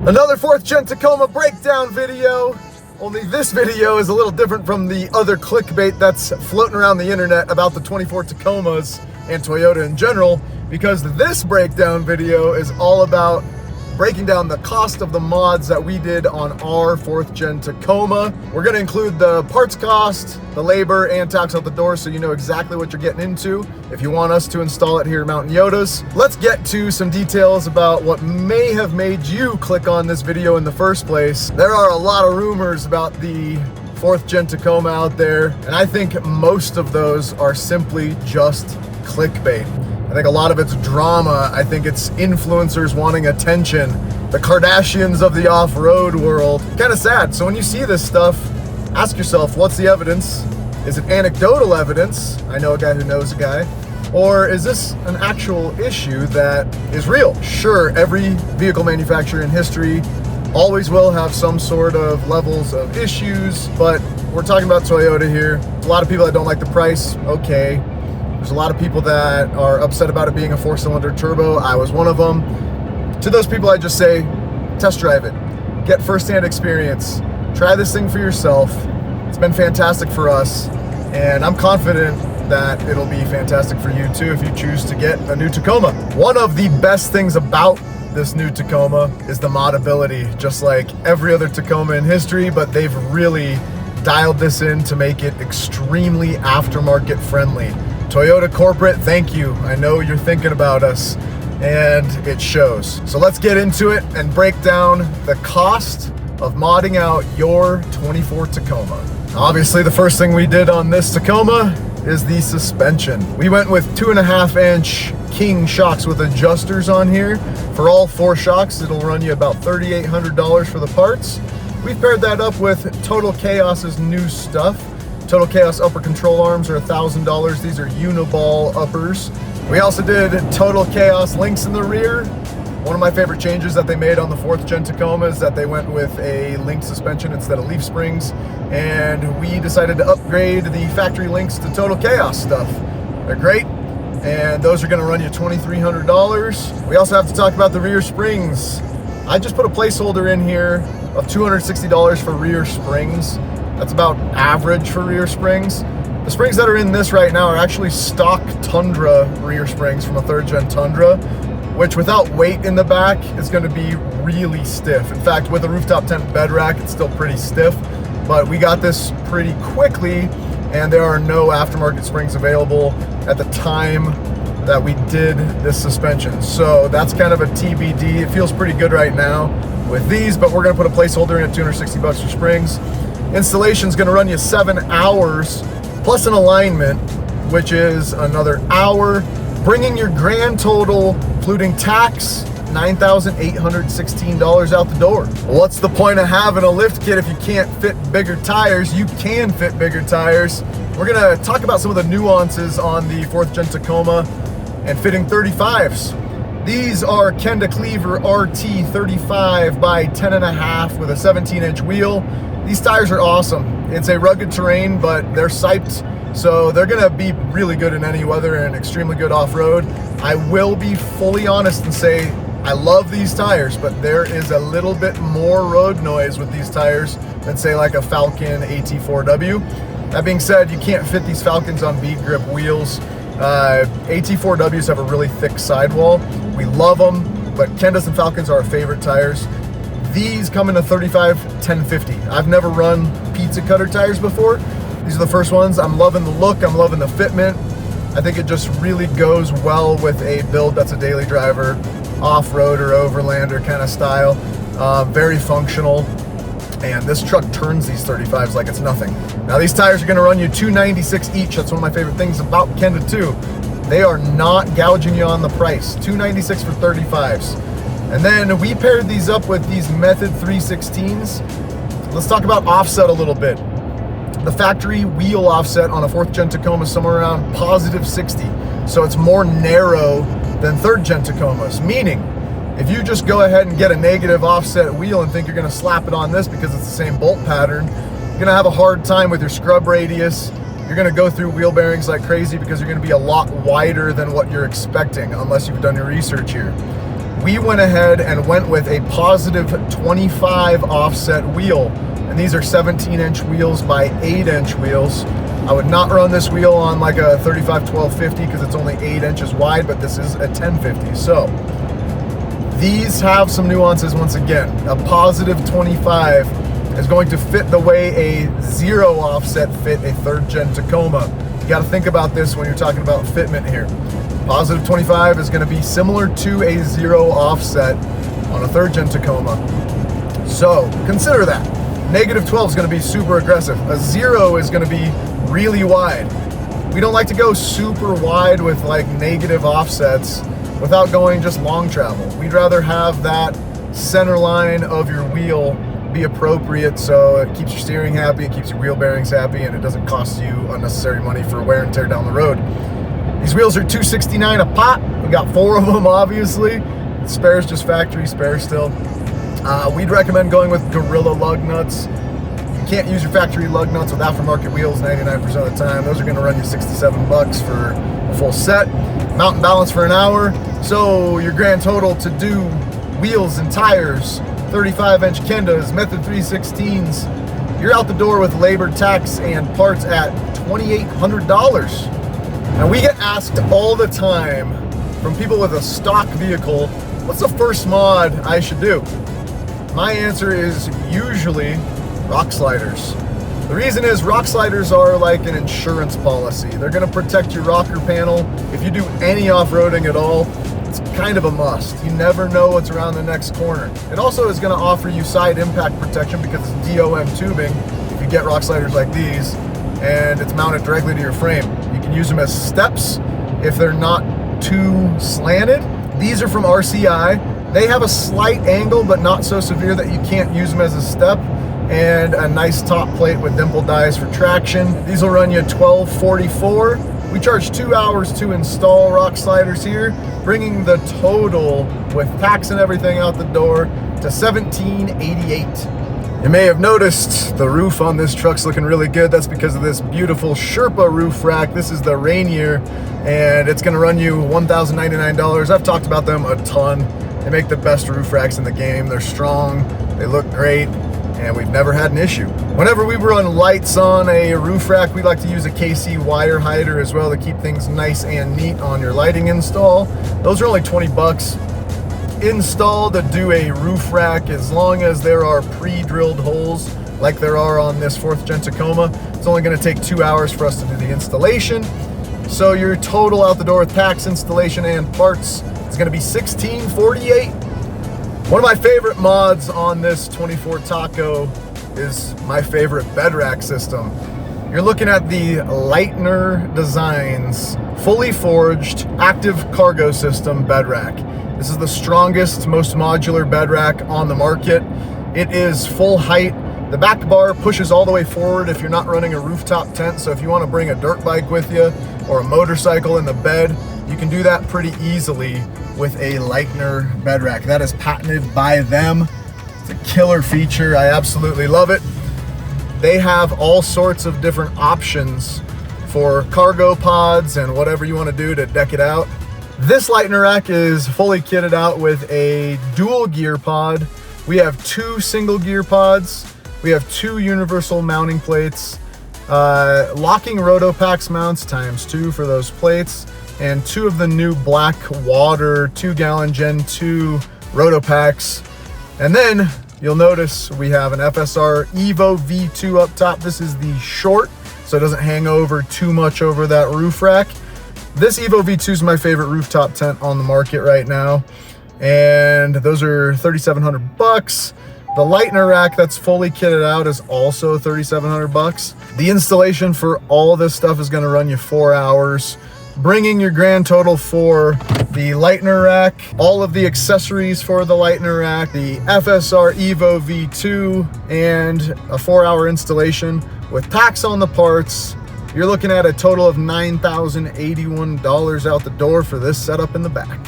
Another 4th Gen Tacoma breakdown video. Only this video is a little different from the other clickbait that's floating around the internet about the 24 Tacomas and Toyota in general, because this breakdown video is all about breaking down the cost of the mods that we did on our 4th Gen Tacoma. We're gonna include the parts cost, the labor, and tax out the door so you know exactly what you're getting into if you want us to install it here at Mountain Yotas. Let's get to some details about what may have made you click on this video in the first place. There are a lot of rumors about the 4th Gen Tacoma out there, and I think most of those are simply just clickbait. I think a lot of it's drama. I think it's influencers wanting attention. The Kardashians of the off-road world. Kind of sad. So when you see this stuff, ask yourself, what's the evidence? Is it anecdotal evidence? I know a guy who knows a guy. Or is this an actual issue that is real? Sure, every vehicle manufacturer in history always will have some sort of levels of issues, but we're talking about Toyota here. There's a lot of people that don't like the price. Okay. There's a lot of people that are upset about it being a 4-cylinder turbo. I was one of them. To those people, I just say, test drive it. Get firsthand experience. Try this thing for yourself. It's been fantastic for us, and I'm confident that it'll be fantastic for you too if you choose to get a new Tacoma. One of the best things about this new Tacoma is the modability, just like every other Tacoma in history, but they've really dialed this in to make it extremely aftermarket friendly. Toyota corporate, thank you. I know you're thinking about us, and it shows. So let's get into it and break down the cost of modding out your 24 Tacoma. Obviously, the first thing we did on this Tacoma is the suspension. We went with 2.5-inch King shocks with adjusters on here. For all 4 shocks, it'll run you about $3,800 for the parts. We've paired that up with Total Chaos's new stuff. Total Chaos upper control arms are $1,000. These are uniball uppers. We also did Total Chaos links in the rear. One of my favorite changes that they made on the 4th Gen Tacoma is that they went with a linked suspension instead of leaf springs, and we decided to upgrade the factory links to Total Chaos stuff. They're great, and those are gonna run you $2,300. We also have to talk about the rear springs. I just put a placeholder in here of $260 for rear springs. That's about average for rear springs. The springs that are in this right now are actually stock Tundra rear springs from a 3rd Gen Tundra, which without weight in the back is going to be really stiff. In fact, with a rooftop tent bed rack, it's still pretty stiff, but we got this pretty quickly, and there are no aftermarket springs available at the time that we did this suspension. So that's kind of a TBD. It feels pretty good right now with these, but we're going to put a placeholder in at $260 for springs. Installation's gonna run you 7 hours plus an alignment, which is another hour, bringing your grand total, including tax, $9,816 out the door. What's the point of having a lift kit if you can't fit bigger tires? You can fit bigger tires. We're gonna talk about some of the nuances on the 4th Gen Tacoma and fitting 35s. These are Kenda Cleaver RT 35 by 10.5 with a 17-inch wheel. These tires are awesome. It's a rugged terrain, but they're siped, so they're gonna be really good in any weather and extremely good off-road. I will be fully honest and say I love these tires, but there is a little bit more road noise with these tires than say like a Falcon AT4W. That being said, you can't fit these Falcons on bead grip wheels. AT4Ws have a really thick sidewall. We love them, but Kendas and Falcons are our favorite tires. These come in a 35 1050. I've never run pizza cutter tires before. These are the first ones. I'm loving the look, I'm loving the fitment. I think it just really goes well with a build that's a daily driver, off-road or overlander kind of style. Very functional. And this truck turns these 35s like it's nothing. Now these tires are gonna run you $296 each. That's one of my favorite things about Kenda too. They are not gouging you on the price. $296 for 35s. And then we paired these up with these Method 316s. Let's talk about offset a little bit. The factory wheel offset on a 4th Gen Tacoma is somewhere around positive 60. So it's more narrow than 3rd Gen Tacomas, meaning if you just go ahead and get a negative offset wheel and think you're gonna slap it on this because it's the same bolt pattern, you're gonna have a hard time with your scrub radius. You're gonna go through wheel bearings like crazy because you're gonna be a lot wider than what you're expecting unless you've done your research here. we went ahead and went with a positive 25 offset wheel. And these are 17-inch wheels by 8-inch wheels. I would not run this wheel on like a 35-12-50 because it's only 8 inches wide, but this is a 1050. So these have some nuances once again. A positive 25 is going to fit the way a 0 offset fit a 3rd Gen Tacoma. You got to think about this when you're talking about fitment here. Positive 25 is going to be similar to a 0 offset on a 3rd Gen Tacoma. So consider that. Negative 12 is going to be super aggressive. A 0 is going to be really wide. We don't like to go super wide with like negative offsets without going just long travel. We'd rather have that center line of your wheel be appropriate so it keeps your steering happy, it keeps your wheel bearings happy, and it doesn't cost you unnecessary money for wear and tear down the road. These wheels are $269 a pop. We got 4 of them, obviously. The spares just factory spares still. We'd recommend going with Gorilla lug nuts. You can't use your factory lug nuts with aftermarket wheels 99% of the time. Those are going to run you $67 for a full set. Mountain balance for an hour. So your grand total to do wheels and tires, 35-inch Kendas, Method 316s, you're out the door with labor, tax, and parts at $2,800. Now we get asked all the time from people with a stock vehicle, what's the first mod I should do? My answer is usually rock sliders. The reason is rock sliders are like an insurance policy. They're going to protect your rocker panel. If you do any off-roading at all, it's kind of a must. You never know what's around the next corner. It also is going to offer you side impact protection because it's DOM tubing. If you get rock sliders like these, and it's mounted directly to your frame. You can use them as steps if they're not too slanted. These are from RCI. They have a slight angle, but not so severe that you can't use them as a step, and a nice top plate with dimple dies for traction. These will run you $12.44. We charge 2 hours to install rock sliders here, bringing the total with tax and everything out the door to $17.88. You may have noticed the roof on this truck's looking really good. That's because of this beautiful Sherpa roof rack. This is the Rainier, and it's gonna run you $1,099. I've talked about them a ton. They make the best roof racks in the game. They're strong, they look great, and we've never had an issue. Whenever we run lights on a roof rack, we like to use a KC wire hider as well to keep things nice and neat on your lighting install. Those are only 20 bucks. Install to do a roof rack, as long as there are pre-drilled holes like there are on this 4th Gen Tacoma. It's only going to take 2 hours for us to do the installation. So your total out the door with tax, installation, and parts is going to be $16.48. One of my favorite mods on this 24 Taco is my favorite bed rack system. You're looking at the Leitner Designs fully forged active cargo system bed rack. This is the strongest, most modular bed rack on the market. It is full height. The back bar pushes all the way forward if you're not running a rooftop tent. So if you want to bring a dirt bike with you or a motorcycle in the bed, you can do that pretty easily with a Leitner bed rack. That is patented by them. It's a killer feature. I absolutely love it. They have all sorts of different options for cargo pods and whatever you want to do to deck it out. This Leitner rack is fully kitted out with a dual gear pod. We have 2 single gear pods. We have 2 universal mounting plates, locking Rotopax mounts ×2 for those plates, and 2 of the new black water 2-gallon Gen 2 Rotopax. And then you'll notice we have an FSR Evo V2 up top. This is the short, so it doesn't hang over too much over that roof rack. This Evo V2 is my favorite rooftop tent on the market right now, and those are $3,700 bucks. The Leitner rack that's fully kitted out is also $3,700 bucks. The installation for all this stuff is going to run you 4 hours, bringing your grand total for the Leitner rack, all of the accessories for the Leitner rack, the FSR Evo V2, and a 4-hour installation with tax on the parts. You're looking at a total of $9,081 out the door for this setup in the back.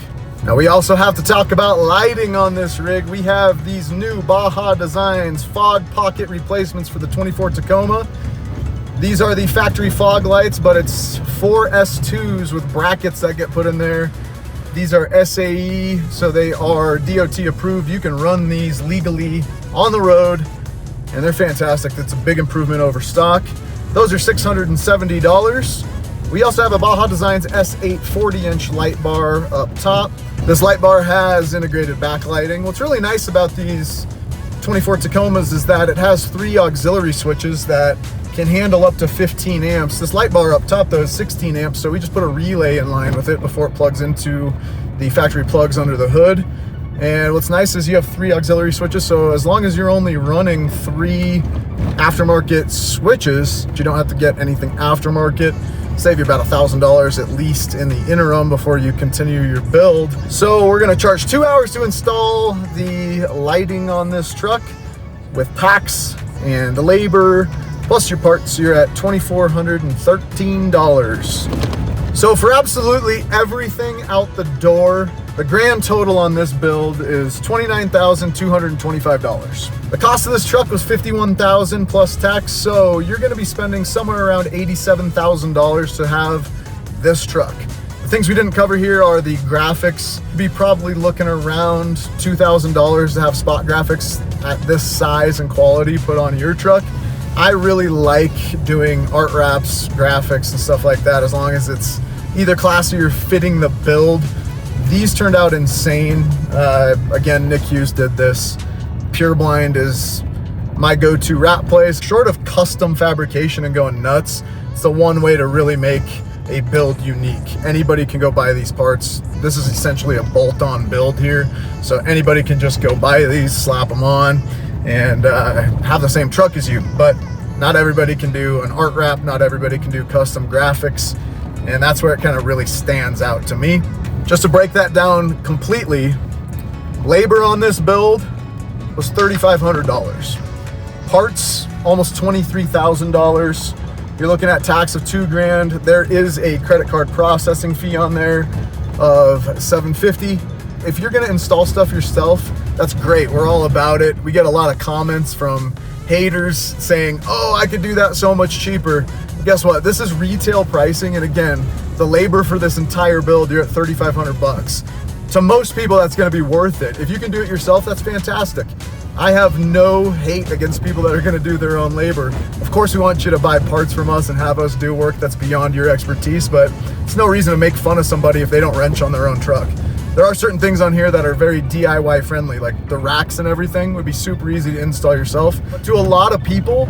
Now we also have to talk about lighting on this rig. We have these new Baja Designs fog pocket replacements for the 24 Tacoma. These are the factory fog lights, but it's 4 S2s with brackets that get put in there. These are SAE, so they are DOT approved. You can run these legally on the road, and they're fantastic. It's a big improvement over stock. Those are $670. We also have a Baja Designs S8 40-inch light bar up top. This light bar has integrated backlighting. What's really nice about these 24 Tacomas is that it has 3 auxiliary switches that can handle up to 15 amps. This light bar up top though is 16 amps, so we just put a relay in line with it before it plugs into the factory plugs under the hood. And what's nice is you have 3 auxiliary switches, so as long as you're only running 3 aftermarket switches, you don't have to get anything aftermarket. Save you about $1,000 at least in the interim before you continue your build. So we're gonna charge 2 hours to install the lighting on this truck with packs and labor, plus your parts. You're at $2,413. So for absolutely everything out the door, the grand total on this build is $29,225. The cost of this truck was $51,000 plus tax, so you're gonna be spending somewhere around $87,000 to have this truck. The things we didn't cover here are the graphics. You'd be probably looking around $2,000 to have spot graphics at this size and quality put on your truck. I really like doing art wraps, graphics, and stuff like that, as long as it's either classy or fitting the build. These turned out insane. Again, Nick Hughes did this. Pure Blind is my go-to wrap place. Short of custom fabrication and going nuts, it's the one way to really make a build unique. Anybody can go buy these parts. This is essentially a bolt-on build here, so anybody can just go buy these, slap them on, and have the same truck as you. But not everybody can do an art wrap, not everybody can do custom graphics, and that's where it kind of really stands out to me. Just to break that down completely, labor on this build was $3,500. Parts, almost $23,000. You're looking at tax of $2,000. There is a credit card processing fee on there of $750. If you're gonna install stuff yourself, that's great. We're all about it. We get a lot of comments from haters saying, oh, I could do that so much cheaper. Guess what? This is retail pricing, and again, the labor for this entire build, you're at $3,500. To most people, that's gonna be worth it. If you can do it yourself, that's fantastic. I have no hate against people that are gonna do their own labor. Of course, we want you to buy parts from us and have us do work that's beyond your expertise, but it's no reason to make fun of somebody if they don't wrench on their own truck. There are certain things on here that are very DIY friendly, like the racks and everything would be super easy to install yourself. But to a lot of people,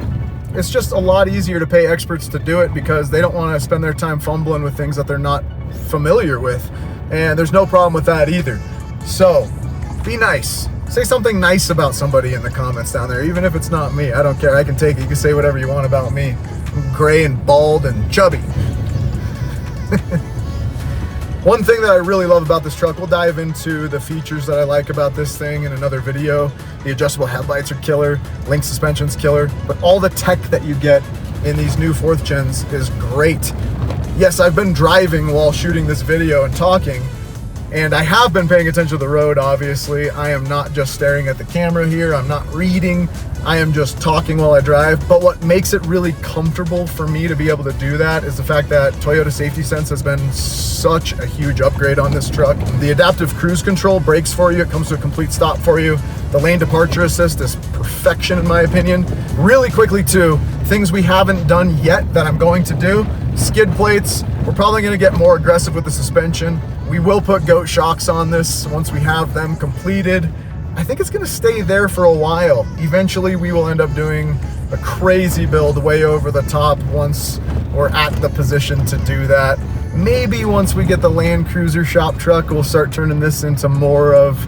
it's just a lot easier to pay experts to do it because they don't want to spend their time fumbling with things that they're not familiar with. And there's no problem with that either. So be nice. Say something nice about somebody in the comments down there, even if it's not me. I don't care. I can take it. You can say whatever you want about me. I'm gray and bald and chubby. One thing that I really love about this truck, we'll dive into the features that I like about this thing in another video. The adjustable headlights are killer, link suspension's killer, but all the tech that you get in these new 4th gens is great. Yes, I've been driving while shooting this video and talking, and I have been paying attention to the road, obviously. I am not just staring at the camera here, I'm not reading, I am just talking while I drive. But what makes it really comfortable for me to be able to do that is the fact that Toyota Safety Sense has been such a huge upgrade on this truck. The adaptive cruise control brakes for you, it comes to a complete stop for you. The lane departure assist is perfection in my opinion. Really quickly too, things we haven't done yet that I'm going to do. Skid plates, we're probably gonna get more aggressive with the suspension. We will put goat shocks on this once we have them completed. I think it's gonna stay there for a while. Eventually we will end up doing a crazy build way over the top once we're at the position to do that. Maybe once we get the Land Cruiser shop truck, we'll start turning this into more of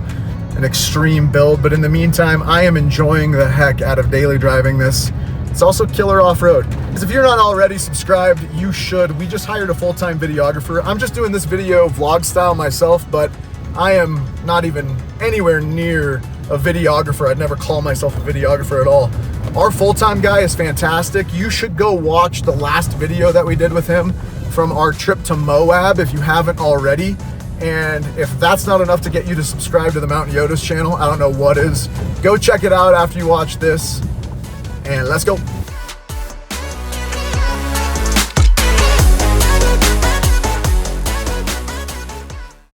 an extreme build. But in the meantime, I am enjoying the heck out of daily driving this. It's also killer off-road. Because if you're not already subscribed, you should. We just hired a full-time videographer. I'm just doing this video vlog style myself, but I am not even anywhere near a videographer. I'd never call myself a videographer at all. Our full-time guy is fantastic. You should go watch the last video that we did with him from our trip to Moab if you haven't already. And if that's not enough to get you to subscribe to the Mountain Yotas channel, I don't know what is. Go check it out after you watch this, and let's go.